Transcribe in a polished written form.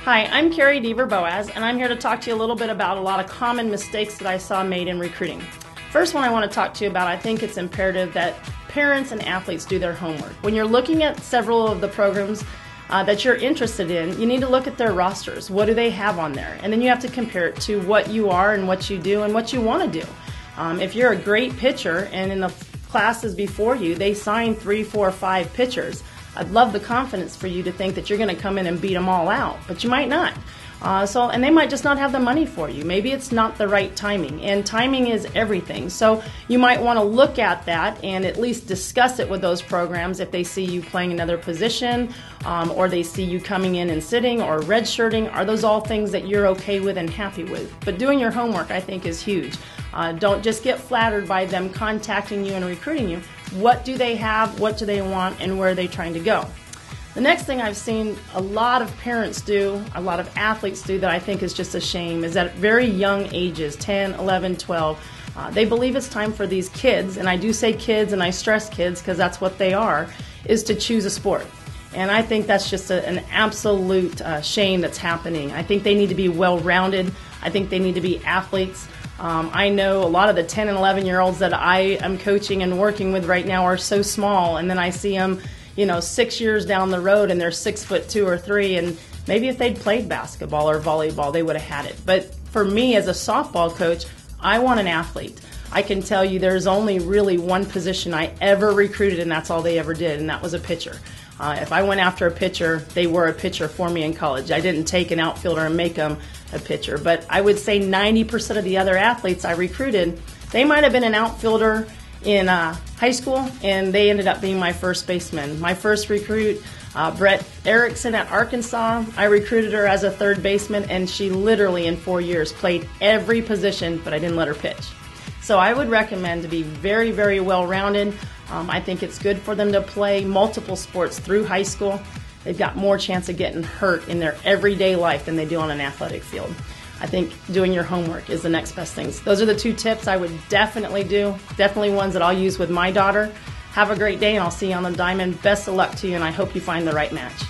Hi, I'm Carie Dever-Boaz, and I'm here to talk to you a little bit about a lot of common mistakes that I saw made in recruiting. First one I want to talk to you about, I think it's imperative that parents and athletes do their homework. When you're looking at several of the programs that you're interested in, you need to look at their rosters. What do they have on there? And then you have to compare it to what you are and what you do and what you want to do. If you're a great pitcher and in the classes before you, they sign 3, 4, 5 pitchers, I'd love the confidence for you to think that you're going to come in and beat them all out, but you might not. And they might just not have the money for you. Maybe it's not the right timing, and timing is everything. So you might want to look at that and at least discuss it with those programs if they see you playing another position, or they see you coming in and sitting or redshirting. Are those all things that you're okay with and happy with? But doing your homework, I think, is huge. Don't just get flattered by them contacting you and recruiting you. What do they have, what do they want, and where are they trying to go? The next thing I've seen a lot of parents do, a lot of athletes do that I think is just a shame, is that at very young ages, 10, 11, 12, they believe it's time for these kids, and I do say kids and I stress kids because that's what they are, is to choose a sport. And I think that's just an absolute shame that's happening. I think they need to be well-rounded. I think they need to be athletes. I know a lot of the 10 and 11-year-olds that I am coaching and working with right now are so small, and then I see them 6 years down the road and they're 6'2" or 3", and maybe if they'd played basketball or volleyball, they would have had it. But for me as a softball coach, I want an athlete. I can tell you there's only really one position I ever recruited, and that's all they ever did, and that was a pitcher. If I went after a pitcher, they were a pitcher for me in college. I didn't take an outfielder and make them a pitcher. But I would say 90% of the other athletes I recruited, they might have been an outfielder in high school, and they ended up being my first baseman. My first recruit, Brett Erickson at Arkansas, I recruited her as a third baseman, and she literally in 4 years played every position, but I didn't let her pitch. So I would recommend to be very, very well-rounded. I think it's good for them to play multiple sports through high school. They've got more chance of getting hurt in their everyday life than they do on an athletic field. I think doing your homework is the next best thing. Those are the 2 tips I would definitely do, definitely ones that I'll use with my daughter. Have a great day, and I'll see you on the diamond. Best of luck to you, and I hope you find the right match.